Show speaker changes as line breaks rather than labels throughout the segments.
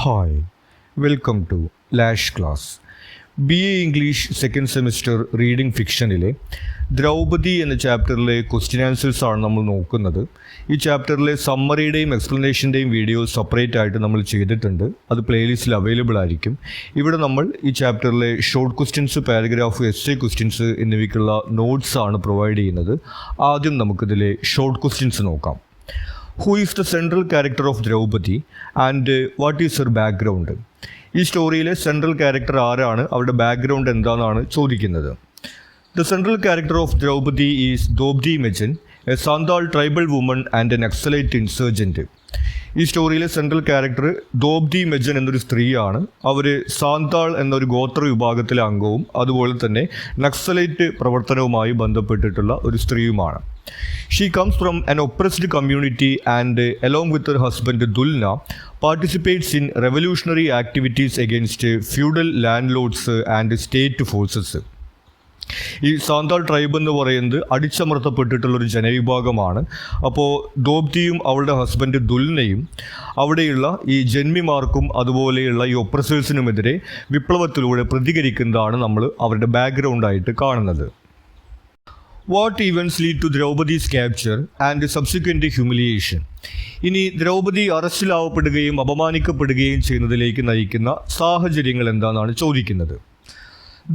Hi, welcome to Lash Class. BA English second semester reading ഫിക്ഷനിലെ ദ്രൗപദി എന്ന ചാപ്റ്ററിലെ question answers ആണ് നമ്മൾ നോക്കുന്നത്. ഈ ചാപ്റ്ററിലെ സമ്മറിയുടെയും എക്സ്പ്ലനേഷൻ്റെയും വീഡിയോ സെപ്പറേറ്റ് ആയിട്ട് നമ്മൾ ചെയ്തിട്ടുണ്ട്. അത് പ്ലേലിസ്റ്റിൽ അവൈലബിൾ ആയിരിക്കും. ഇവിടെ നമ്മൾ ഈ ചാപ്റ്ററിലെ short questions, paragraph, essay questions എന്നിവയ്ക്കുള്ള നോട്ട്സ് ആണ് പ്രൊവൈഡ് ചെയ്യുന്നത്. ആദ്യം നമുക്കിതിലെ ഷോർട്ട് ക്വസ്റ്റ്യൻസ് നോക്കാം. Who is the central character of Draupadi and what is her background? ഈ സ്റ്റോറിയിലെ സെൻട്രൽ ക്യാരക്ടർ ആരാണ്, അവരുടെ ബാക്ക്ഗ്രൗണ്ട് എന്താണെന്നാണ് ചോദിക്കുന്നത്. The central character of Draupadi is Draupadi Mejen, a Santhal tribal woman and an Naxalite insurgent. ഈ സ്റ്റോറിയിലെ central character Draupadi മെജൻ എന്നൊരു സ്ത്രീയാണ്. അവർ സാന്താൾ എന്നൊരു ഗോത്ര വിഭാഗത്തിലെ അംഗവും അതുപോലെ തന്നെ നക്സലൈറ്റ് പ്രവർത്തനവുമായി ബന്ധപ്പെട്ടിട്ടുള്ള ഒരു സ്ത്രീയുമാണ്. She comes from an oppressed community and along with her husband Dulna participates in revolutionary activities against feudal landlords and state forces. ഈ സാന്താൾ ട്രൈബ് എന്ന് പറയുന്നത് അടിച്ചമർത്തപ്പെട്ടിട്ടുള്ളൊരു ജനവിഭാഗമാണ്. അപ്പോൾ ദ്രൗപദിയും അവളുടെ ഹസ്ബൻഡ് ദുൽനയും അവിടെയുള്ള ഈ ജന്മിമാർക്കും അതുപോലെയുള്ള ഈ ഒപ്രസേഴ്സിനുമെതിരെ വിപ്ലവത്തിലൂടെ പ്രതികരിക്കുന്നതാണ് നമ്മൾ അവരുടെ ബാക്ക്ഗ്രൗണ്ടായിട്ട് കാണുന്നത്. What events lead to Draupadi's capture and subsequent humiliation? ഇനി ദ്രൗപദി അറസ്റ്റിലാവപ്പെടുകയും അപമാനിക്കപ്പെടുകയും ചെയ്യുന്നതിലേക്ക് നയിക്കുന്ന സാഹചര്യങ്ങൾ എന്താണെന്നാണ് ചോദിക്കുന്നത്.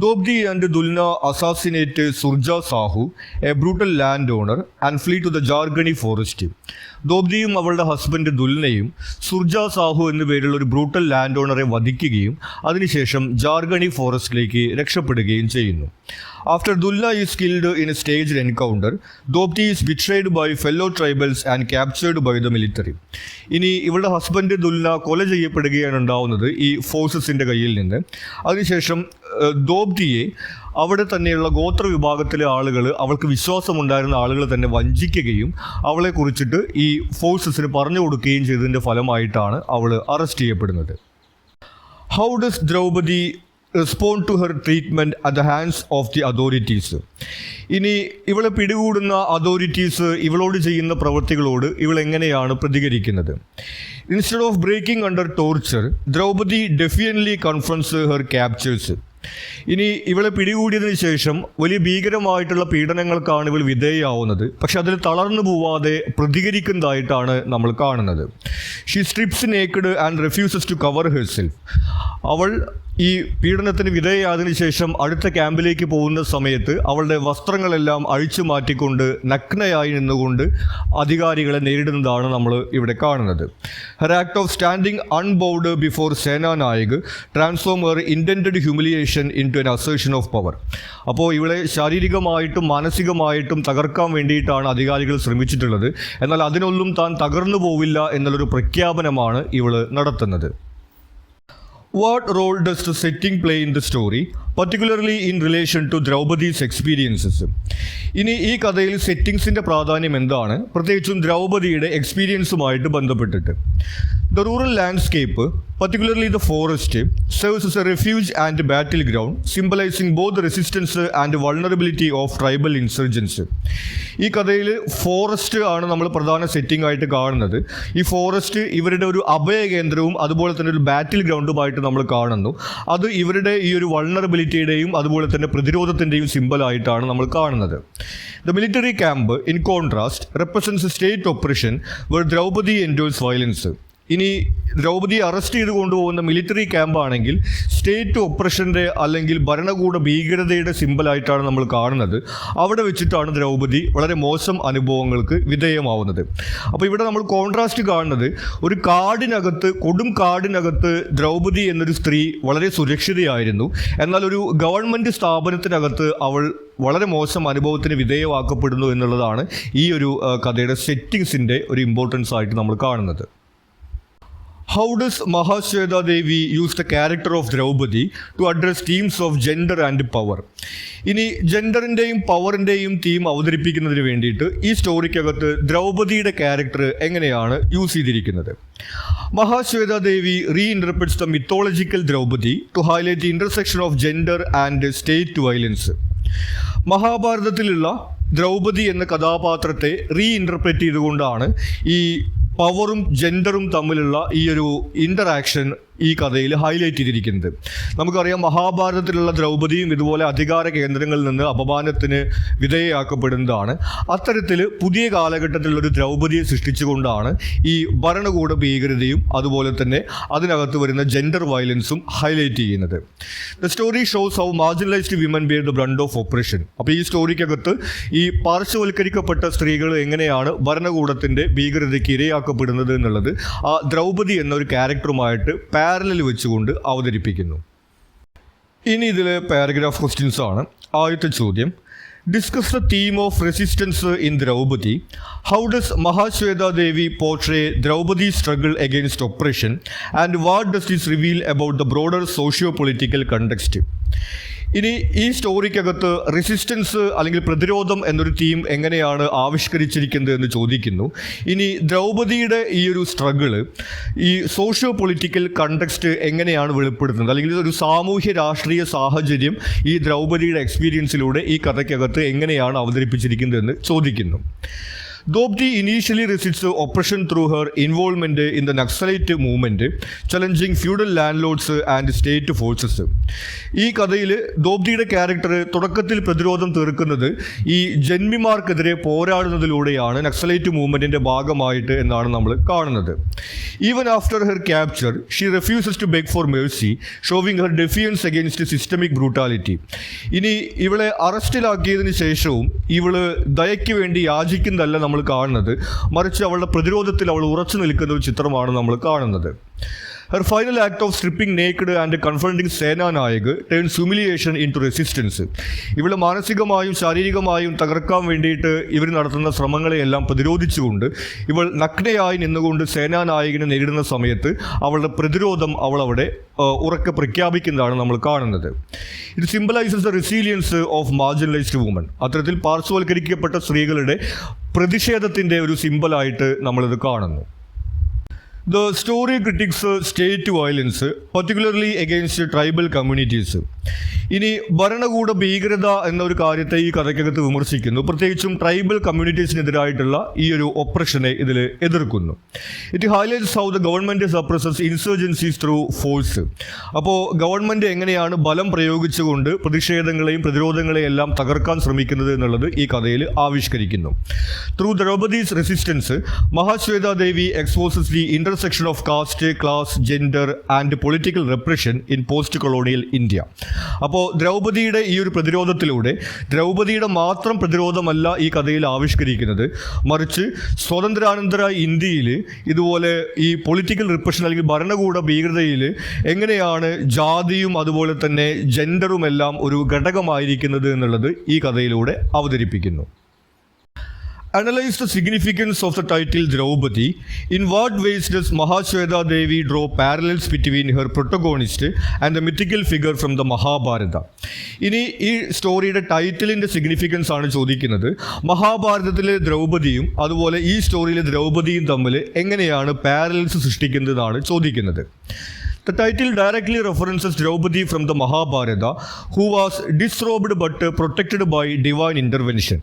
Draupadi and Dulna assassinate Surja Sahu, a brutal landowner, and flee to the Jargani forest. ദ്രൗപദിയും അവളുടെ ഹസ്ബൻഡ് ദുൽനയും സുർജ സാഹു എന്നു പേരുള്ള ഒരു ബ്രൂട്ടൽ ലാൻഡ് ഓണറെ വധിക്കുകയും അതിനുശേഷം ജാർഗണി ഫോറസ്റ്റിലേക്ക് രക്ഷപ്പെടുകയും ചെയ്യുന്നു. After Dulna is killed in a staged encounter, Draupadi is betrayed by fellow tribals and captured by the military. ഇനി ഇവളുടെ husband ദുൽന കൊല ചെയ്യപ്പെടുകയാണ് ഉണ്ടാവുന്നത് ഈ ഫോഴ്സസിൻ്റെ കയ്യിൽ നിന്ന്. അതിനുശേഷം ദ്രൗപദിയെ അവിടെ തന്നെയുള്ള ഗോത്ര വിഭാഗത്തിലെ ആളുകൾ, അവൾക്ക് വിശ്വാസമുണ്ടായിരുന്ന ആളുകൾ തന്നെ വഞ്ചിക്കുകയും അവളെ കുറിച്ചിട്ട് ഈ ഫോഴ്സസിന് പറഞ്ഞു കൊടുക്കുകയും ചെയ്തതിൻ്റെ ഫലമായിട്ടാണ് അവൾ അറസ്റ്റ് ചെയ്യപ്പെടുന്നത്. How does Draupadi respond to her treatment at the hands of the authorities? ഇനി ഇവളെ പിടികൂടുന്ന അതോറിറ്റീസ് ഇവളോട് ചെയ്യുന്ന പ്രവൃത്തികളോട് ഇവൾ എങ്ങനെയാണ് പ്രതികരിക്കുന്നത്? Instead of breaking under torture, Draupadi defiantly confronts her captors. ഇനി ഇവളെ പിടികൂടിയതിനു ശേഷം വലിയ ഭീകരമായിട്ടുള്ള പീഡനങ്ങൾക്കാണ് ഇവൾ വിധേയാവുന്നത്. പക്ഷെ അതിൽ തളർന്നു പോവാതെ പ്രതികരിക്കുന്നതായിട്ടാണ് നമ്മൾ കാണുന്നത്. She strips naked and refuses to cover herself. അവൾ ഈ പീഡനത്തിന് വിധേയായതിനു ശേഷം അടുത്ത ക്യാമ്പിലേക്ക് പോകുന്ന സമയത്ത് അവളുടെ വസ്ത്രങ്ങളെല്ലാം അഴിച്ചു മാറ്റിക്കൊണ്ട് നഗ്നയായി നിന്നുകൊണ്ട് അധികാരികളെ നേരിടുന്നതാണ് നമ്മൾ ഇവിടെ കാണുന്നത്. Her act of standing unbowed before Senanayak transform her intended humiliation into an assertion of power. അപ്പോൾ ഇവളെ ശാരീരികമായിട്ടും മാനസികമായിട്ടും തകർക്കാൻ വേണ്ടിയിട്ടാണ് അധികാരികൾ ശ്രമിച്ചിട്ടുള്ളത്. എന്നാൽ അതിനൊന്നും താൻ തകർന്നു പോവില്ല എന്നുള്ളൊരു പ്രഖ്യാപനമാണ് ഇവൾ നടത്തുന്നത്. What role does the setting play in the story, particularly in relation to Draupadi's experiences? ഇനി ഈ കഥയിൽ സെറ്റിങ്സിൻ്റെ പ്രാധാന്യം എന്താണ്, പ്രത്യേകിച്ചും ദ്രൗപദിയുടെ എക്സ്പീരിയൻസുമായിട്ട് ബന്ധപ്പെട്ടിട്ട്? The rural landscape, particularly the forest, serves as a refuge and battle ground, symbolizing both the resistance and vulnerability of tribal insurgents. ഈ കഥയിൽ forest ആണ് നമ്മൾ പ്രധാന സെറ്റിംഗ് ആയിട്ട് കാണുന്നത്. ഈ ഫോറസ്റ്റ് ഇവരുടെ ഒരു അഭയകേന്ദ്രവും അതുപോലെ തന്നെ ഒരു ബാറ്റിൽ ഗ്രൗണ്ടുമായിട്ട് നമ്മൾ കാണുന്നു. അത് ഇവരുടെ ഈ ഒരു വൾണറബിലിറ്റിയുടെയും അതുപോലെ തന്നെ പ്രതിരോധത്തിൻ്റെയും സിമ്പലായിട്ടാണ് നമ്മൾ കാണുന്നത്. The military camp, in contrast, represents a state oppression where Draupadi endures violence. ഇനി ദ്രൗപദിയെ അറസ്റ്റ് ചെയ്ത് കൊണ്ടുപോകുന്ന മിലിറ്ററി ക്യാമ്പാണെങ്കിൽ സ്റ്റേറ്റ് ഒപ്രഷൻ്റെ അല്ലെങ്കിൽ ഭരണകൂട ഭീകരതയുടെ സിമ്പലായിട്ടാണ് നമ്മൾ കാണുന്നത്. അവിടെ വെച്ചിട്ടാണ് ദ്രൗപദി വളരെ മോശം അനുഭവങ്ങൾക്ക് വിധേയമാവുന്നത്. അപ്പോൾ ഇവിടെ നമ്മൾ കോൺട്രാസ്റ്റ് കാണുന്നത്, ഒരു കാടിനകത്ത്, കൊടും കാടിനകത്ത് ദ്രൗപദി എന്നൊരു സ്ത്രീ വളരെ സുരക്ഷിതയായിരുന്നു. എന്നാൽ ഒരു ഗവൺമെൻറ് സ്ഥാപനത്തിനകത്ത് അവൾ വളരെ മോശം അനുഭവത്തിന് വിധേയമാക്കപ്പെടുന്നു എന്നുള്ളതാണ് ഈ ഒരു കഥയുടെ സെറ്റിങ്സിൻ്റെ ഒരു ഇമ്പോർട്ടൻസ് ആയിട്ട് നമ്മൾ കാണുന്നത്. How does Mahashweta Devi use the character of Draupadi to address themes of gender and power? ഇനി ജെൻഡറിൻ്റെയും പവറിൻ്റെയും തീം അവതരിപ്പിക്കുന്നതിന് വേണ്ടിയിട്ട് ഈ സ്റ്റോറിക്കകത്ത് ദ്രൗപദിയുടെ ക്യാരക്ടർ എങ്ങനെയാണ് യൂസ് ചെയ്തിരിക്കുന്നത്? Mahasweta Devi reinterprets the mythological Draupadi to highlight the intersection of gender and state violence. മഹാഭാരതത്തിലുള്ള ദ്രൗപദി എന്ന കഥാപാത്രത്തെ റീഇൻറ്റർപ്രറ്റ് ചെയ്തുകൊണ്ടാണ് ഈ പവറും ജെൻഡറും തമ്മിലുള്ള ഈ ഒരു ഇൻ്ററാക്ഷൻ ഈ കഥയിൽ ഹൈലൈറ്റ് ചെയ്തിരിക്കുന്നത്. നമുക്കറിയാം, മഹാഭാരതത്തിലുള്ള ദ്രൗപദിയും ഇതുപോലെ അധികാര കേന്ദ്രങ്ങളിൽ നിന്ന് അപമാനത്തിന് വിധേയയാക്കപ്പെടുന്നതാണ്. അത്തരത്തിൽ പുതിയ കാലഘട്ടത്തിലുള്ളൊരു ദ്രൗപദിയെ സൃഷ്ടിച്ചുകൊണ്ടാണ് ഈ ഭരണകൂട ഭീകരതയും അതുപോലെ തന്നെ അതിനകത്ത് വരുന്ന ജെൻഡർ വയലൻസും ഹൈലൈറ്റ് ചെയ്യുന്നത്. The story shows how marginalised women bear the brunt of oppression. അപ്പോൾ ഈ സ്റ്റോറിക്കകത്ത് ഈ പാർശ്വവൽക്കരിക്കപ്പെട്ട സ്ത്രീകൾ എങ്ങനെയാണ് ഭരണകൂടത്തിൻ്റെ ഭീകരതയ്ക്ക് ഇരയാക്കപ്പെടുന്നത് എന്നുള്ളത് ആ ദ്രൗപദി എന്നൊരു ക്യാരക്ടറുമായിട്ട് പാരലൽ വെച്ചുകൊണ്ട് അവതരിപ്പിക്കുന്നു. ഇനി ഇതിൽ പാരഗ്രാഫ് ക്വസ്റ്റ്യൻസ് ആണ്. ആദ്യത്തെ ചോദ്യം, discuss the theme of resistance in Draupadi. How does Mahasweta Devi portray Draupadi struggle against oppression and what does this reveal about the broader socio political context. ഇനി ഈ സ്റ്റോറിക്കകത്ത് റെസിസ്റ്റൻസ് അല്ലെങ്കിൽ പ്രതിരോധം എന്നൊരു തീം എങ്ങനെയാണ് ആവിഷ്കരിച്ചിരിക്കുന്നത് എന്ന് ചോദിക്കുന്നു. ഇനി ദ്രൗപദിയുടെ ഈ ഒരു സ്ട്രഗിള് ഈ സോഷ്യോ പൊളിറ്റിക്കൽ കണ്ടെക്സ്റ്റ് എങ്ങനെയാണ് വെളിപ്പെടുത്തുന്നത്, അല്ലെങ്കിൽ ഒരു സാമൂഹ്യ രാഷ്ട്രീയ സാഹചര്യം ഈ ദ്രൗപദിയുടെ എക്സ്പീരിയൻസിലൂടെ ഈ കഥയ്ക്കകത്ത് എങ്ങനെയാണ് അവതരിപ്പിച്ചിരിക്കുന്നതെന്ന് ചോദിക്കുന്നു. Draupadi initially resists oppression through her involvement in the Naxalite movement, challenging feudal landlords and state forces. ഈ കഥയിൽ ദ്രൗപദിയുടെ ക്യാരക്ടർ തുടക്കത്തിൽ പ്രതിരോധം തീർക്കുന്നത് ഈ ജന്മിമാർക്കെതിരെ പോരാടുന്നതിലൂടെയാണ്, നക്സലൈറ്റ് മൂവ്മെൻറ്റിൻ്റെ ഭാഗമായിട്ട് എന്നാണ് നമ്മൾ കാണുന്നത്. Even after her capture she refuses to beg for mercy, showing her defiance against systemic brutality. ഇനി ഇവളെ അറസ്റ്റിലാക്കിയതിന് ശേഷവും ഇവള് ദയയ്ക്ക് വേണ്ടി യാചിക്കുന്നതല്ല നമ്മൾ കാണുന്നത്, മറിച്ച് അവളുടെ പ്രതിരോധത്തിൽ അവൾ ഉറച്ചു നിൽക്കുന്ന ഒരു ചിത്രമാണ് നമ്മൾ കാണുന്നത്. Her final act of stripping naked and confronting Sena Nayak turns humiliation into resistance. ഇവളെ മാനസികമായും ശാരീരികമായും തകർക്കാൻ വേണ്ടിയിട്ട് ഇവർ നടത്തുന്ന ശ്രമങ്ങളെയെല്ലാം പ്രതിരോധിച്ചുകൊണ്ട് ഇവൾ നഗ്നയായി നിന്നുകൊണ്ട് സേനാ നായകനെ നേരിടുന്ന സമയത്ത് അവളുടെ പ്രതിരോധം അവൾ അവിടെ ഉറക്കെ പ്രഖ്യാപിക്കുന്നതാണ് നമ്മൾ കാണുന്നത്. ഇത് symbolises the resilience of marginalised woman. അത്തരത്തിൽ പാർശ്വവൽക്കരിക്കപ്പെട്ട സ്ത്രീകളുടെ പ്രതിഷേധത്തിൻ്റെ ഒരു സിംബലായിട്ട് നമ്മളിത് കാണുന്നു. The story critiques state violence, particularly against tribal communities. ഇനി ഭരണകൂട ഭീകരത എന്നൊരു കാര്യത്തെ ഈ കഥയ്ക്കകത്ത് വിമർശിക്കുന്നു, പ്രത്യേകിച്ചും ട്രൈബൽ കമ്മ്യൂണിറ്റീസിനെതിരായിട്ടുള്ള ഈ ഒരു ഒപ്രഷനെ ഇതിൽ എതിർക്കുന്നു. It highlights how the government suppresses insurgencies through force. അപ്പോൾ ഗവൺമെൻറ് എങ്ങനെയാണ് ബലം പ്രയോഗിച്ചുകൊണ്ട് പ്രതിഷേധങ്ങളെയും പ്രതിരോധങ്ങളെയും എല്ലാം തകർക്കാൻ ശ്രമിക്കുന്നത് എന്നുള്ളത് ഈ കഥയിൽ ആവിഷ്കരിക്കുന്നു. Through Draupadi's resistance, Mahasweta Devi exposes the intersection of caste, class, gender and political repression in post colonial India. അപ്പോൾ ദ്രൗപദിയുടെ ഈ ഒരു പ്രതിരോധത്തിലൂടെ ദ്രൗപദിയുടെ മാത്രം പ്രതിരോധമല്ല ഈ കഥയിൽ ആവിഷ്കരിക്കുന്നത്, മറിച്ച് സ്വാതന്ത്ര്യാനന്തര ഇന്ത്യയിൽ ഇതുപോലെ ഈ പൊളിറ്റിക്കൽ റിപ്രഷൻ അല്ലെങ്കിൽ ഭരണകൂട ഭീകരതയിൽ എങ്ങനെയാണ് ജാതിയും അതുപോലെ തന്നെ ജെൻഡറുമെല്ലാം ഒരു ഘടകമായിരിക്കുന്നത് എന്നുള്ളത് ഈ കഥയിലൂടെ അവതരിപ്പിക്കുന്നു. Analyze the significance of the title Draupadi. In what ways does Mahashweta Devi draw parallels between her protagonist and the mythical figure from the Mahabharata? ഇനി ഈ സ്റ്റോറിയുടെ ടൈറ്റിലിൻ്റെ സിഗ്നിഫിക്കൻസ് ആണ് ചോദിക്കുന്നത്. മഹാഭാരതത്തിലെ ദ്രൗപദിയും അതുപോലെ ഈ സ്റ്റോറിയിലെ ദ്രൗപദിയും തമ്മിൽ എങ്ങനെയാണ് പാരലൽസ് സൃഷ്ടിക്കുന്നതാണ് ചോദിക്കുന്നത്. The title directly references Draupadi from the Mahabharata, who was disrobed but protected by divine intervention.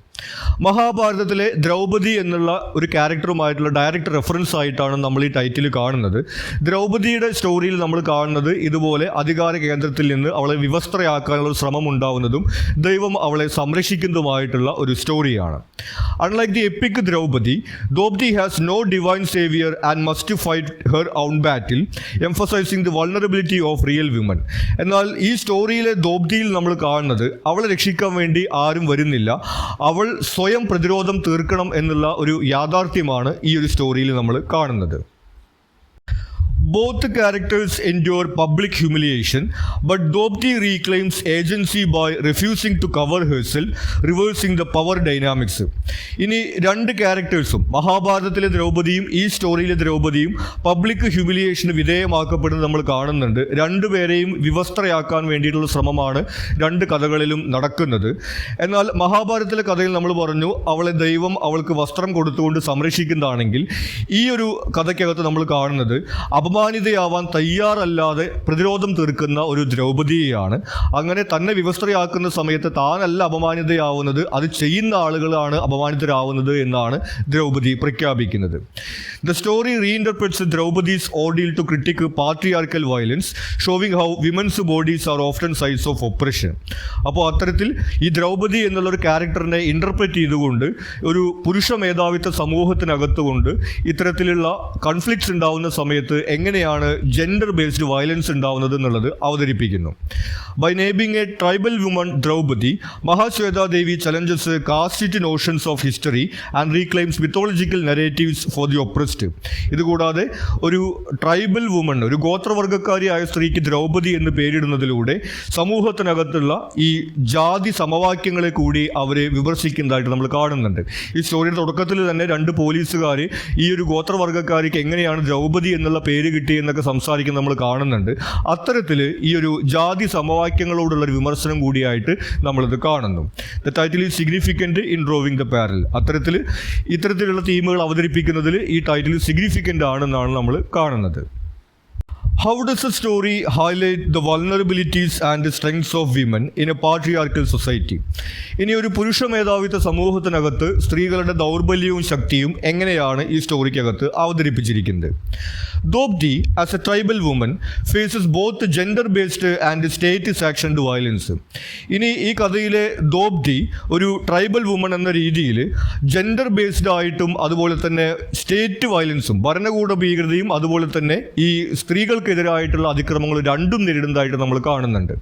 മഹാഭാരതത്തിലെ ദ്രൗപദി എന്നുള്ള ഒരു ക്യാരക്ടറുമായിട്ടുള്ള ഡയറക്റ്റ് റെഫറൻസ് ആയിട്ടാണ് നമ്മൾ ഈ ടൈറ്റിൽ കാണുന്നത്. ദ്രൗപദിയുടെ സ്റ്റോറിയിൽ നമ്മൾ കാണുന്നത് ഇതുപോലെ അധികാര കേന്ദ്രത്തിൽ നിന്ന് അവളെ വിവസ്ത്രയാക്കാനുള്ള ശ്രമം ഉണ്ടാവുന്നതും ദൈവം അവളെ സംരക്ഷിക്കുന്നതുമായിട്ടുള്ള ഒരു സ്റ്റോറിയാണ്. Unlike the epic Draupadi has no divine saviour and must fight her own battle, emphasising the vulnerability of real women. എന്നാൽ ഈ സ്റ്റോറിയിലെ ദ്രൗപദിയിൽ നമ്മൾ കാണുന്നത് അവളെ രക്ഷിക്കാൻ വേണ്ടി ആരും വരുന്നില്ല, അവൾ സ്വയം പ്രതിരോധം തീർക്കണം എന്നുള്ള ഒരു യാഥാർത്ഥ്യമാണ് ഈ ഒരു സ്റ്റോറിയിൽ നമ്മൾ കാണുന്നത്. Both characters endure public humiliation, but Draupadi reclaims agency by refusing to cover herself, reversing the power dynamics. ഇനി രണ്ട് ക്യാരക്ടേഴ്സും, മഹാഭാരതത്തിലെ ദ്രൗപദിയും ഈ സ്റ്റോറിയിലെ ദ്രൗപദിയും പബ്ലിക് ഹ്യൂമിലിയേഷന് വിധേയമാക്കപ്പെടുന്നത് നമ്മൾ കാണുന്നുണ്ട്. രണ്ടുപേരെയും വിവസ്ത്രയാക്കാൻ വേണ്ടിയിട്ടുള്ള ശ്രമമാണ് രണ്ട് കഥകളിലും നടക്കുന്നത്. എന്നാൽ മഹാഭാരതത്തിലെ കഥയിൽ നമ്മൾ പറഞ്ഞു അവളെ ദൈവം അവൾക്ക് വസ്ത്രം കൊടുത്തുകൊണ്ട് സംരക്ഷിക്കുന്നതാണെങ്കിൽ ഈ ഒരു കഥയ്ക്കകത്ത് നമ്മൾ കാണുന്നത് അപമാനിതയാവാൻ തയ്യാറല്ലാതെ പ്രതിരോധം തീർക്കുന്ന ഒരു ദ്രൗപദിയെയാണ്. അങ്ങനെ തന്നെ വിവസ്ത്രയാക്കുന്ന സമയത്ത് താനല്ല അപമാനിതയാവുന്നത്, അത് ചെയ്യുന്ന ആളുകളാണ് അപമാനിതരാവുന്നത് എന്നാണ് ദ്രൗപദി പ്രഖ്യാപിക്കുന്നത്. The story reinterprets Draupadi's ordeal to critique patriarchal violence, showing how women's bodies are often sites of oppression. അപ്പോൾ അത്തരത്തിൽ ഈ ദ്രൗപദി എന്നുള്ളൊരു ക്യാരക്ടറിനെ ഇൻ്റർപ്രറ്റ് ചെയ്തുകൊണ്ട് ഒരു പുരുഷ മേധാവിത്വ സമൂഹത്തിനകത്തുകൊണ്ട് ഇത്തരത്തിലുള്ള കൺഫ്ലിക്ട്സ് ഉണ്ടാവുന്ന സമയത്ത് എങ്ങനെയാണ് ജെൻഡർ ബേസ്ഡ് വയലൻസ് ഉണ്ടാവുന്നത് എന്നുള്ളത് അവതരിപ്പിക്കുന്നു. By naming a tribal woman Draupadi, Mahasweta Devi challenges casteist notions of history and reclaims mythological narratives for the oppressed. ഇതുകൂടാതെ ഒരു ട്രൈബൽ വുമൺ, ഒരു ഗോത്രവർഗ്ഗക്കാരിയായ സ്ത്രീക്ക് ദ്രൗപദി എന്ന് പേരിടുന്നതിലൂടെ സമൂഹത്തിനകത്തുള്ള ഈ ജാതി സമവാക്യങ്ങളെ കൂടി അവരെ വിമർശിക്കുന്നതായിട്ട് നമ്മൾ കാണുന്നുണ്ട്. ഈ സ്റ്റോറിയുടെ തുടക്കത്തിൽ തന്നെ രണ്ട് പോലീസുകാർ ഈ ഒരു ഗോത്രവർഗ്ഗക്കാരിക്ക് എങ്ങനെയാണ് ദ്രൗപദി എന്നുള്ള പേര് കിട്ടിയെന്നൊക്കെ സംസാരിക്കുന്നത് നമ്മൾ കാണുന്നുണ്ട്. അത്തരത്തിൽ ഈ ഒരു ജാതി സമവാക്യങ്ങളോടുള്ള ഒരു വിമർശനം കൂടിയായിട്ട് നമ്മളിത് കാണുന്നു. The title is significant in drawing the parallel. ഇത്തരത്തിലുള്ള തീമുകൾ അവതരിപ്പിക്കുന്നതിൽ ഈ ടൈറ്റിൽ സിഗ്നിഫിക്കൻ്റ് ആണെന്നാണ് നമ്മൾ കാണുന്നത്. How does the story highlight the vulnerabilities and the strengths of women in a patriarchal society? ഇനി ഒരു പുരുഷ മേധാവിത്വ സമൂഹത്തിനകത്ത് സ്ത്രീകളുടെ ദൗർബല്യവും ശക്തിയും എങ്ങനെയാണ് ഈ സ്റ്റോറിക്കകത്ത് അവതരിപ്പിച്ചിരിക്കുന്നത്? Draupadi as a tribal woman faces both gender based and state sanctioned violence. ഇനി ഈ കഥയിലെ ദ്രൗപദി ഒരു ട്രൈബൽ വുമൺ എന്ന രീതിയിൽ ജെൻഡർ ബേസ്ഡ് ആയിട്ടും അതുപോലെ തന്നെ സ്റ്റേറ്റ് വയലൻസും ഭരണകൂട ഭീകരതയും അതുപോലെ തന്നെ ഈ സ്ത്രീകൾക്കെതിരായിട്ടുള്ള അതിക്രമങ്ങൾ രണ്ടും നേരിടുന്നതായിട്ട് നമ്മൾ കാണുന്നുണ്ട്.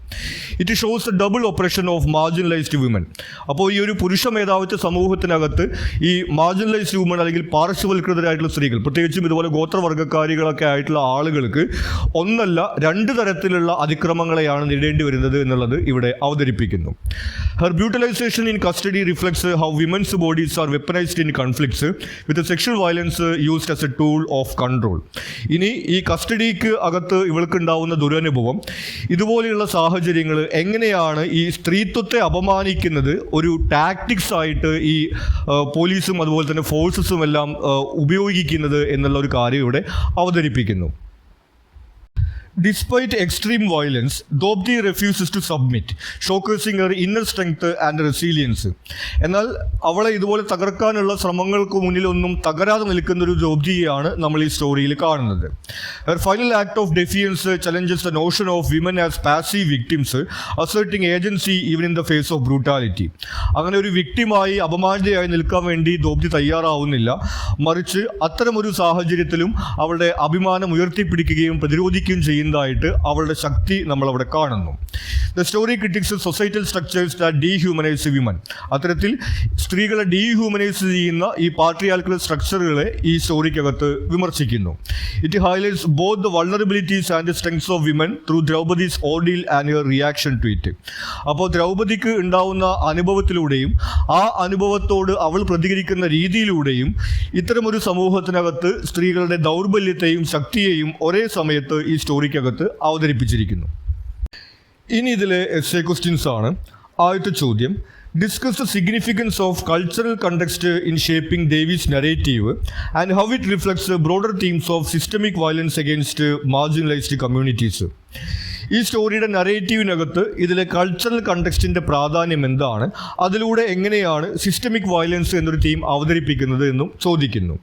It shows A double operation of marginalised women. അപ്പോൾ ഈ ഒരു പുരുഷ മേധാവിത്വ സമൂഹത്തിനകത്ത് ഈ മാർജിനലൈസ്ഡ് വുമൺ അല്ലെങ്കിൽ പാർശ്വവൽകൃതരായിട്ടുള്ള സ്ത്രീകൾ, പ്രത്യേകിച്ചും ഇതുപോലെ ഗോത്രവർഗ്ഗക്കാരികളൊക്കെ ആയിട്ടുള്ള ആളുകൾക്ക് ഒന്നല്ല രണ്ട് തരത്തിലുള്ള അതിക്രമങ്ങളെയാണ് നേരിടേണ്ടി വരുന്നത് എന്നുള്ളത് ഇവിടെ അവതരിപ്പിക്കുന്നു. Her brutalisation in custody reflects how women's bodies are weaponised in conflicts with sexual violence used as a tool of control. ഇനി ഈ കസ്റ്റഡിക്ക് അകത്ത് ഇവൾക്ക് ഉണ്ടാവുന്ന ദുരനുഭവം, ഇതുപോലെയുള്ള സാഹചര്യങ്ങൾ എങ്ങനെയാണ് ഈ സ്ത്രീത്വത്തെ അപമാനിക്കുന്നത് ഒരു ടാക്ടിക്സ് ആയിട്ട് ഈ പോലീസും അതുപോലെ തന്നെ ഫോഴ്സസും എല്ലാം ഉപയോഗിക്കുന്നത് എന്നുള്ള ഒരു കാര്യം ഇവിടെ അവതരിപ്പിക്കുന്നു. Despite extreme violence, Draupadi refuses to submit, showcasing her inner strength and resilience. എന്നാൽ അവളെ ഇതുപോലെ തകർക്കാനുള്ള ശ്രമങ്ങൾക്ക് മുന്നിലൊന്നും തകരാതെ നിൽക്കുന്ന ഒരു ദ്രൗപദിയെയാണ് നമ്മൾ ഈ സ്റ്റോറിയിൽ കാണുന്നത്. Her final act of defiance challenges the notion of women as passive victims, asserting agency even in the face of brutality. അങ്ങനെ ഒരു വിക്ടിമായി അപമാനിതയായി നിൽക്കാൻ വേണ്ടി ദ്രൗപദി തയ്യാറാവുന്നില്ല. മറിച്ച് അത്തരമൊരു സാഹചര്യത്തിലും അവളുടെ അഭിമാനം ഉയർത്തിപ്പിടിക്കുകയും പ്രതിരോധിക്കുകയും ചെയ്യുന്നതായിട്ട് അവളുടെ ശക്തി നമ്മൾ അവിടെ കാണുന്നു. The story critics societal structures that dehumanise women. അത്തരത്തിൽ സ്ത്രീകളെ ഡീഹ്യൂമനൈസ് ചെയ്യുന്ന ഈ പാട്രിയാർക്കൽ സ്ട്രക്ചറുകളെ ഈ സ്റ്റോറിക്കകത്ത് വിമർശിക്കുന്നു. It highlights both the vulnerabilities and strengths of women through Draupadi's ordeal and her reaction to it. അപ്പോൾ ദ്രൗപദിക്ക് ഉണ്ടാവുന്ന അനുഭവത്തിലൂടെയും ആ അനുഭവത്തോട് അവൾ പ്രതികരിക്കുന്ന രീതിയിലൂടെയും ഇത്തരമൊരു സമൂഹത്തിനകത്ത് സ്ത്രീകളുടെ ദൗർബല്യത്തെയും ശക്തിയെയും ഒരേ സമയത്ത് ഈ സ്റ്റോറിക്കകത്ത് അവതരിപ്പിച്ചിരിക്കുന്നു. ഇനി ഇതിലെ എസ്സേ ക്വസ്റ്റ്യൻസ് ആണ്. ആദ്യത്തെ ചോദ്യം, discuss the significance of cultural context in shaping Devi's narrative and how it reflects broader themes of systemic violence against marginalised communities. ഈ സ്റ്റോറിയുടെ നരേറ്റീവിനകത്ത് ഇതിലെ കൾച്ചറൽ കണ്ടെക്സ്റ്റിൻ്റെ പ്രാധാന്യം എന്താണ്, അതിലൂടെ എങ്ങനെയാണ് സിസ്റ്റമിക് വയലൻസ് എന്നൊരു തീം അവതരിപ്പിക്കുന്നത് എന്നും ചോദിക്കുന്നു.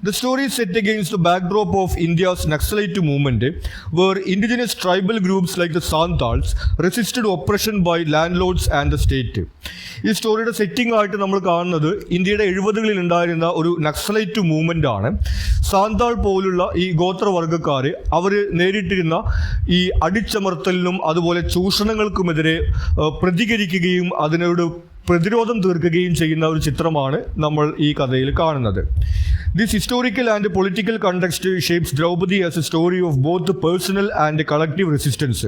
The story is set against the backdrop of India's Naxalite movement, where indigenous tribal groups like the Santals resisted oppression by landlords and the state. ഈ സ്റ്റോറിയുടെ സെറ്റിംഗ് ആയിട്ട് നമ്മൾ കാണുന്നത് ഇന്ത്യയുടെ 70കളിൽ ഉണ്ടായിരുന്ന ഒരു നക്സലൈറ്റ് മൂവ്മെൻ്റ് ആണ്. സാന്താൾ പോലുള്ള ഈ ഗോത്രവർഗ്ഗക്കാർ അവർ നേരിട്ടിരുന്ന ഈ അടിച്ചമർത്തലിനും അതുപോലെ ചൂഷണങ്ങൾക്കുമെതിരെ പ്രതികരിക്കുകയും അതിനോട് പ്രതിരോധം തീർക്കുകയും ചെയ്യുന്ന ഒരു ചിത്രമാണ് നമ്മൾ ഈ കഥയിൽ കാണുന്നത്. This historical and political context shapes Draupadi as a story of both personal and collective resistance.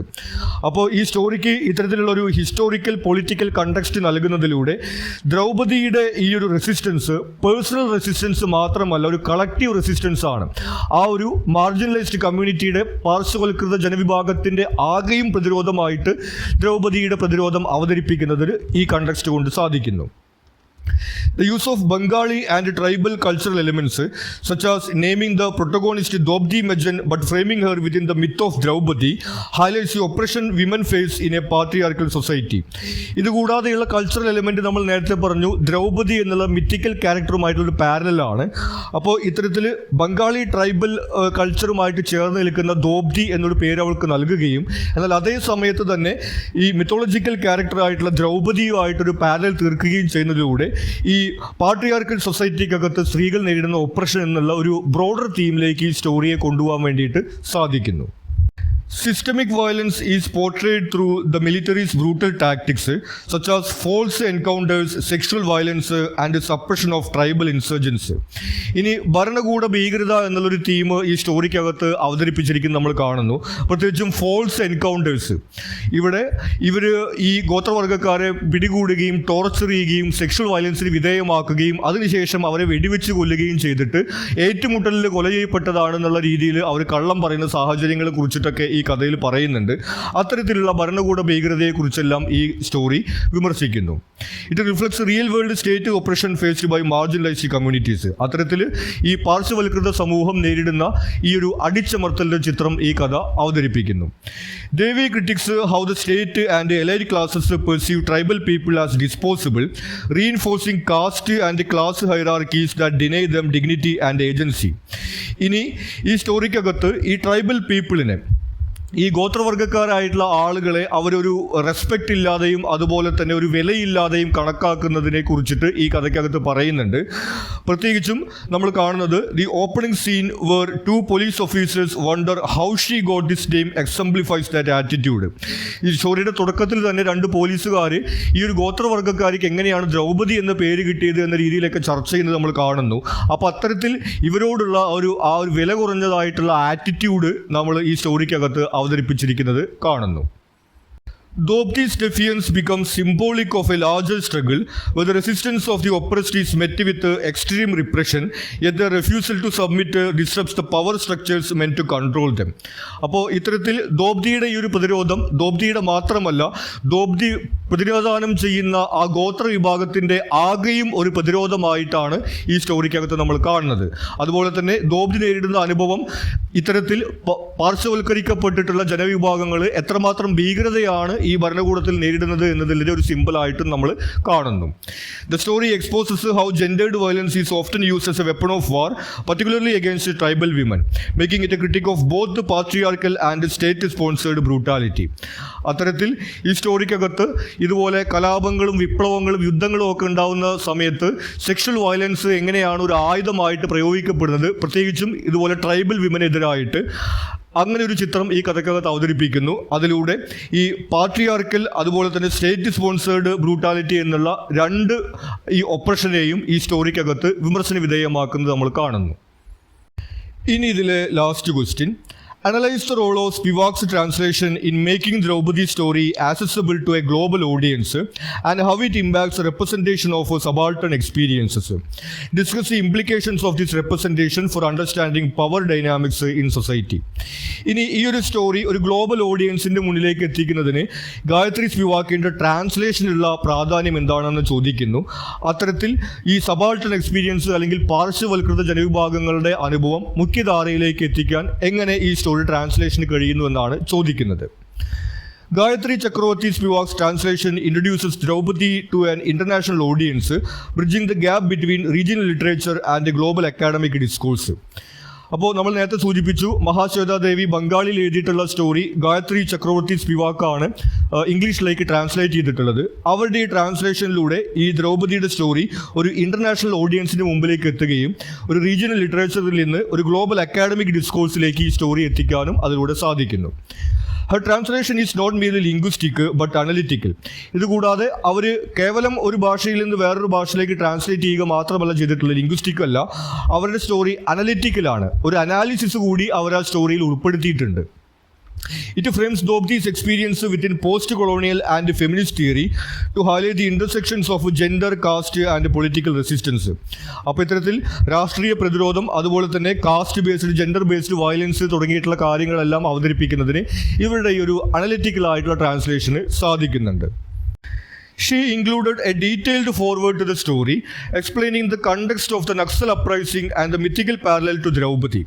അപ്പോൾ ഈ സ്റ്റോറിക്ക് ഇത്തരത്തിലുള്ള ഒരു ഹിസ്റ്റോറിക്കൽ പൊളിറ്റിക്കൽ കണ്ടെക്സ്റ്റ് നൽകുന്നതിലൂടെ ദ്രൗപദിയുടെ ഈ ഒരു റെസിസ്റ്റൻസ് പേഴ്സണൽ റെസിസ്റ്റൻസ് മാത്രമല്ല, ഒരു കളക്റ്റീവ് റെസിസ്റ്റൻസ് ആണ്. ആ ഒരു മാർജിനലൈസ്ഡ് കമ്മ്യൂണിറ്റിയുടെ പാർശ്വവൽകൃത ജനവിഭാഗത്തിൻ്റെ ആകെയും പ്രതിരോധമായിട്ട് ദ്രൗപദിയുടെ പ്രതിരോധം അവതരിപ്പിക്കുന്നതിന് ഈ കണ്ടെക്സ്റ്റ് കൊണ്ട് സാധിക്കുന്നു. The use of Bengali and tribal cultural elements, such as naming the protagonist Dobdi Majan but framing her within the myth of Draupadi, highlights the oppression women face in a patriarchal society. ഇതുകൂടാതെയുള്ള cultural element നമ്മൾ നേരത്തെ പറഞ്ഞു, ദ്രൗപദി എന്നുള്ള mythical ക്യാരക്ടറുമായിട്ടുള്ളൊരു പാരലാണ്. അപ്പോൾ ഇത്തരത്തിൽ Bengali tribal കൾച്ചറുമായിട്ട് ചേർന്ന് നിൽക്കുന്ന ദോബ്ദി എന്നൊരു പേര് അവൾക്ക് നൽകുകയും എന്നാൽ അതേ സമയത്ത് തന്നെ ഈ മിത്തോളജിക്കൽ ക്യാരക്ടറായിട്ടുള്ള ദ്രൗപദിയുമായിട്ടൊരു പാരലൽ തീർക്കുകയും ചെയ്യുന്നതിലൂടെ ഈ പാട്രിയാർക്കൽ സൊസൈറ്റിക്കകത്ത് സ്ത്രീകൾ നേരിടുന്ന ഒപ്രഷൻ എന്നുള്ള ഒരു ബ്രോഡർ തീമിലേക്ക് ഈ സ്റ്റോറിയെ കൊണ്ടുപോകാൻ വേണ്ടിയിട്ട് സാധിക്കുന്നു. Systemic violence is portrayed through the military's brutal tactics, such as false encounters, sexual violence, and suppression of tribal insurgents. ഇനി ഭരണകൂട ഭീകരത എന്നുള്ളൊരു തീം ഈ സ്റ്റോറിക്കകത്ത് അവതരിപ്പിച്ചിരിക്കുന്നത് നമ്മൾ കാണുന്നു. പ്രത്യേകിച്ചും ഫോൾസ് എൻകൗണ്ടേഴ്സ്. ഇവിടെ ഇവർ ഈ ഗോത്രവർഗ്ഗക്കാരെ പിടികൂടുകയും ടോർച്ചർ ചെയ്യുകയും സെക്ഷൽ വയലൻസിന് വിധേയമാക്കുകയും അതിനുശേഷം അവരെ വെടിവെച്ച് കൊല്ലുകയും ചെയ്തിട്ട് ഏറ്റുമുട്ടലിൽ കൊല ചെയ്യപ്പെട്ടതാണെന്നുള്ള രീതിയിൽ അവർ കള്ളം പറയുന്ന സാഹചര്യങ്ങളെ കുറിച്ചിട്ടൊക്കെ ഈ കഥയിൽ പറയുന്നുണ്ട്. അത്തരത്തിലുള്ള ഭരണകൂട ഭീകരതയെക്കുറിച്ചെല്ലാം ഈ സ്റ്റോറി വിമർശിക്കുന്നു. It reflects real world state oppression faced by marginalised communities. അത്തരത്തിൽ ഈ പാർശ്വവൽകൃത സമൂഹം നേരിടുന്ന ഈ ഒരു അടിച്ചമർത്തലിൻ്റെ ചിത്രം ഈ കഥ അവതരിപ്പിക്കുന്നു. Devi critiques how the state and elite classes perceive tribal people as disposable, reinforcing caste and class hierarchies that deny them dignity and agency. ഇനി ഈ സ്റ്റോറിക്കകത്ത് ഈ ട്രൈബൽ പീപ്പിളിനെ, ഈ ഗോത്രവർഗ്ഗക്കാരായിട്ടുള്ള ആളുകളെ അവരൊരു റെസ്പെക്റ്റ് ഇല്ലാതെയും അതുപോലെ തന്നെ ഒരു വിലയില്ലാതെയും കണക്കാക്കുന്നതിനെ കുറിച്ചിട്ട് ഈ കഥയ്ക്കകത്ത് പറയുന്നുണ്ട്. പ്രത്യേകിച്ചും നമ്മൾ കാണുന്നത് the opening scene where 2 police officers wonder how she got this name exemplifies that attitude. ഈ സ്റ്റോറിയുടെ തുടക്കത്തിൽ തന്നെ 2 പോലീസുകാർ ഈ ഒരു ഗോത്രവർഗ്ഗക്കാർക്ക് എങ്ങനെയാണ് ദ്രൗപദി എന്ന പേര് കിട്ടിയത് എന്ന രീതിയിലൊക്കെ ചർച്ച ചെയ്യുന്നത് നമ്മൾ കാണുന്നു. അപ്പോൾ അത്തരത്തിൽ ഇവരോടുള്ള ആ ഒരു വില കുറഞ്ഞതായിട്ടുള്ള ആറ്റിറ്റ്യൂഡ് നമ്മൾ ഈ സ്റ്റോറിക്കകത്ത് അവതരിപ്പിച്ചിരിക്കുന്നത് കാണുന്നു. Dobdi's defiance becomes symbolic of a larger struggle where the resistance of the oppressed is met with extreme repression, yet their refusal to submit disrupts the power structures meant to control them. അപ്പോൾ ഇത്തരത്തിൽ ദോബ്ദിയുടെ ഈ ഒരു പ്രതിരോധം ദോബ്ദിയുടെ മാത്രമല്ല, ദോബ്ദി പ്രതിരോധാനം ചെയ്യുന്ന ആ ഗോത്ര വിഭാഗത്തിൻ്റെ ആകെയും ഒരു പ്രതിരോധമായിട്ടാണ് ഈ സ്റ്റോറിക്കകത്ത് നമ്മൾ കാണുന്നത്. അതുപോലെ തന്നെ ദോബ്ദി നേരിടുന്ന അനുഭവം ഇത്തരത്തിൽ പാർശ്വവൽക്കരിക്കപ്പെട്ടിട്ടുള്ള ജനവിഭാഗങ്ങൾ എത്രമാത്രം ഭീകരതയാണ് ഈ ഭരണകൂടത്തിൽ നേരിടുന്നത് എന്നതിൻ്റെ ഒരു സിമ്പിളായിട്ടും നമ്മൾ കാണുന്നു. The story exposes how gendered violence is often used as a weapon of war, particularly against tribal women, making it a critic of both the patriarchal and state sponsored brutality. അത്തരത്തിൽ ഈ സ്റ്റോറിക്കകത്ത് ഇതുപോലെ കലാപങ്ങളും വിപ്ലവങ്ങളും യുദ്ധങ്ങളും ഒക്കെ ഉണ്ടാകുന്ന സമയത്ത് സെക്ഷൽ വയലൻസ് എങ്ങനെയാണ് ഒരു ആയുധമായിട്ട് പ്രയോഗിക്കപ്പെടുന്നത്, പ്രത്യേകിച്ചും ഇതുപോലെ ട്രൈബൽ വിമനെതിരായിട്ട്, അങ്ങനെ ഒരു ചിത്രം ഈ കഥക്കകത്ത് അവതരിപ്പിക്കുന്നു. അതിലൂടെ ഈ പാട്രിയാർക്കൽ അതുപോലെ തന്നെ സ്റ്റേറ്റ് സ്പോൺസേർഡ് ബ്രൂട്ടാലിറ്റി എന്നുള്ള 2 ഈ ഒപ്രഷനെയും ഈ സ്റ്റോറിക്കകത്ത് വിമർശന വിധേയമാക്കുന്നത് നമ്മൾ കാണുന്നു. ഇനി ഇതിലെ last question: Analyze the role of Spivak's translation in making Draupadi's story accessible to a global audience and how it impacts the representation of subaltern experiences. Discuss the implications of this representation for understanding power dynamics in society. ഇനി ഈ ഒരു story ഒരു global ഓഡിയൻസിൻ്റെ മുന്നിലേക്ക് എത്തിക്കുന്നതിന് ഗായത്രി സ്പിവാക്കിൻ്റെ ട്രാൻസ്ലേഷനുള്ള പ്രാധാന്യം എന്താണെന്ന് ചോദിക്കുന്നു. അത്തരത്തിൽ ഈ സബാൾട്ടൺ എക്സ്പീരിയൻസ് അല്ലെങ്കിൽ പാർശ്വവൽകൃത ജനവിഭാഗങ്ങളുടെ അനുഭവം മുഖ്യധാരയിലേക്ക് എത്തിക്കാൻ എങ്ങനെ ഈ ട്രാൻസ്ലേഷന് കഴിയുന്നു എന്നാണ് ചോദിക്കുന്നത്. Gayatri Chakravarti Spivak's translation introduces Draupadi to an international audience, bridging the gap between regional literature and a global academic discourse. അപ്പോൾ നമ്മൾ നേരത്തെ സൂചിപ്പിച്ചു, മഹാശ്വേതാദേവി ബംഗാളിൽ എഴുതിയിട്ടുള്ള സ്റ്റോറി ഗായത്രി ചക്രവർത്തി സ്പിവാക്കാണ് ഇംഗ്ലീഷിലേക്ക് ട്രാൻസ്ലേറ്റ് ചെയ്തിട്ടുള്ളത്. അവരുടെ ഈ ട്രാൻസ്ലേഷനിലൂടെ ഈ ദ്രൗപദിയുടെ സ്റ്റോറി ഒരു ഇൻ്റർനാഷണൽ ഓഡിയൻസിൻ്റെ മുമ്പിലേക്ക് എത്തുകയും ഒരു റീജിയണൽ ലിറ്ററേച്ചറിൽ നിന്ന് ഒരു ഗ്ലോബൽ അക്കാഡമിക് ഡിസ്കോഴ്സിലേക്ക് ഈ സ്റ്റോറി എത്തിക്കാനും അതിലൂടെ സാധിക്കുന്നു. Her translation is not merely linguistic but analytical. ഇതുകൂടാതെ അവർ കേവലം ഒരു ഭാഷയിൽ നിന്ന് വേറൊരു ഭാഷയിലേക്ക് ട്രാൻസ്ലേറ്റ് ചെയ്യുക മാത്രമല്ല ചെയ്തിട്ടുള്ളത്, ലിംഗ്വിസ്റ്റിക് അല്ല, അവരുടെ സ്റ്റോറി അനലിറ്റിക്കലാണ്. ഒരു അനാലിസിസ് കൂടി അവർ ആ സ്റ്റോറിയിൽ ഉൾപ്പെടുത്തിയിട്ടുണ്ട്. It frames Dobdi's experience within post-colonial and feminist theory to highlight the intersections of gender, caste and political resistance. അപ്പോൾ ഇത്തരത്തിൽ രാഷ്ട്രീയ പ്രതിരോധം അതുപോലെ തന്നെ caste based gender based violence തുടങ്ങിയിട്ടുള്ള കാര്യങ്ങളെല്ലാം അവതരിപ്പിക്കുന്നതിന് ഇവരുടെ ഈ ഒരു അനലിറ്റിക്കൽ ആയിട്ടുള്ള ട്രാൻസ്ലേഷന് സാധിക്കുന്നുണ്ട്. She included a detailed foreword to the story, explaining the context of the Naxal uprising and the mythical parallel to Draupadi.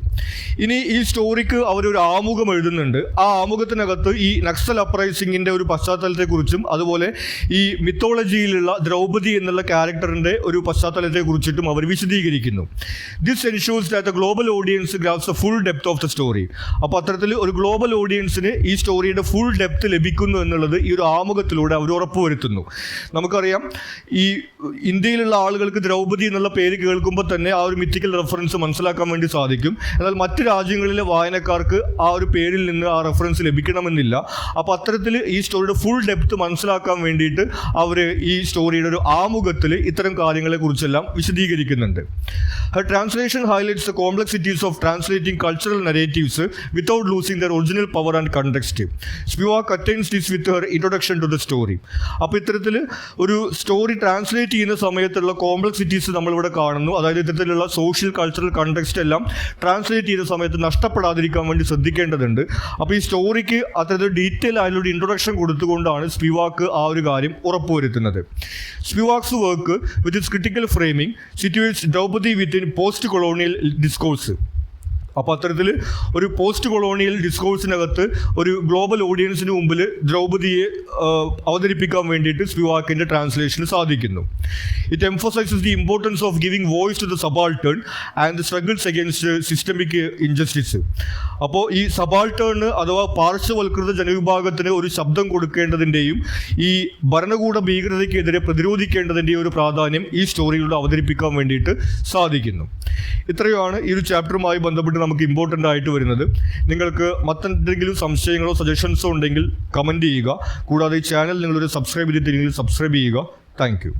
ഇനി ഈ സ്റ്റോറിക്ക് അവരൊരു ആമുഖം എഴുതുന്നുണ്ട്. ആ ആമുഖത്തിനകത്ത് ഈ നക്സൽ അപ്രൈസിങ്ങിൻ്റെ ഒരു പശ്ചാത്തലത്തെക്കുറിച്ചും അതുപോലെ ഈ മിത്തോളജിയിലുള്ള ദ്രൗപദി എന്നുള്ള ക്യാരക്ടറിൻ്റെ ഒരു പശ്ചാത്തലത്തെക്കുറിച്ചിട്ടും അവർ വിശദീകരിക്കുന്നു. This ensures that the global audience grabs the full depth of the story. അപ്പോൾ അത്തരത്തിൽ ഒരു ഗ്ലോബൽ ഓഡിയൻസിന് ഈ സ്റ്റോറിയുടെ ഫുൾ ഡെപ്ത് ലഭിക്കുന്നു എന്നുള്ളത് ഈ ഒരു ആമുഖത്തിലൂടെ അവർ ഉറപ്പുവരുത്തുന്നു. നമുക്കറിയാം, ഈ ഇന്ത്യയിലുള്ള ആളുകൾക്ക് ദ്രൗപദി എന്നുള്ള പേര് കേൾക്കുമ്പോൾ തന്നെ ആ ഒരു മിത്തിക്കൽ റെഫറൻസ് മനസ്സിലാക്കാൻ വേണ്ടി സാധിക്കും. എന്നാൽ മറ്റ് രാജ്യങ്ങളിലെ വായനക്കാർക്ക് ആ ഒരു പേരിൽ നിന്ന് ആ റെഫറൻസ് ലഭിക്കണമെന്നില്ല. അപ്പോൾ അത്തരത്തിൽ ഈ സ്റ്റോറിയുടെ ഫുൾ ഡെപ്ത് മനസ്സിലാക്കാൻ വേണ്ടിയിട്ട് അവർ ഈ സ്റ്റോറിയുടെ ഒരു ആമുഖത്തിൽ ഇത്തരം കാര്യങ്ങളെക്കുറിച്ചെല്ലാം വിശദീകരിക്കുന്നുണ്ട്. Her translation highlights the complexities of translating cultural narratives without losing their original power and context. Spivak attains this with her introduction to the story. അപ്പോൾ ഇത്തരത്തിൽ ഒരു സ്റ്റോറി ട്രാൻസ്ലേറ്റ് ചെയ്യുന്ന സമയത്തുള്ള കോംപ്ലക്സിറ്റീസ് നമ്മളിവിടെ കാണുന്നു. അതായത് ഇത്തരത്തിലുള്ള സോഷ്യൽ കൾച്ചറൽ കണ്ടെക്സ്റ്റ് എല്ലാം ട്രാൻസ്ലേറ്റ് ചെയ്യുന്ന സമയത്ത് നഷ്ടപ്പെടാതിരിക്കാൻ വേണ്ടി ശ്രദ്ധിക്കേണ്ടതുണ്ട്. അപ്പോൾ ഈ സ്റ്റോറിക്ക് അത്തരത്തിൽ ഡീറ്റെയിൽ ആയിട്ടുള്ള ഇൻട്രൊഡക്ഷൻ കൊടുത്തുകൊണ്ടാണ് സ്പിവാക്ക് ആ ഒരു കാര്യം ഉറപ്പുവരുത്തുന്നത്. Spivak's work with its critical framing situates Draupadi within post colonial discourse. അപ്പോൾ അത്തരത്തിൽ ഒരു പോസ്റ്റ് കൊളോണിയൽ ഡിസ്കോഴ്സിനകത്ത് ഒരു ഗ്ലോബൽ ഓഡിയൻസിന് മുമ്പിൽ ദ്രൗപദിയെ അവതരിപ്പിക്കാൻ വേണ്ടിയിട്ട് സ്പിവാക്കിൻ്റെ ട്രാൻസ്ലേഷന് സാധിക്കുന്നു. It emphasises the importance of giving voice to the subaltern and the struggles against systemic injustice. അപ്പോൾ ഈ സബാൾട്ടേണ് അഥവാ പാർശ്വവൽകൃത ജനവിഭാഗത്തിന് ഒരു ശബ്ദം കൊടുക്കേണ്ടതിൻ്റെയും ഈ ഭരണകൂട ഭീകരതയ്ക്കെതിരെ പ്രതിരോധിക്കേണ്ടതിൻ്റെയും ഒരു പ്രാധാന്യം ഈ സ്റ്റോറിയിലൂടെ അവതരിപ്പിക്കാൻ വേണ്ടിയിട്ട് സാധിക്കുന്നു. ഇത്രയുമാണ് ഈ ഒരു ചാപ്റ്ററുമായി ബന്ധപ്പെട്ട് നമുക്ക് ഇമ്പോർട്ടൻ്റ് ആയിട്ട് വരുന്നത്. നിങ്ങൾക്ക് മറ്റെന്തെങ്കിലും സംശയങ്ങളോ സജഷൻസോ ഉണ്ടെങ്കിൽ കമൻറ്റ് ചെയ്യുക. കൂടാതെ ഈ ചാനൽ നിങ്ങളൊരു സബ്സ്ക്രൈബ് ചെയ്തിട്ടില്ലെങ്കിൽ സബ്സ്ക്രൈബ് ചെയ്യുക. Thank you.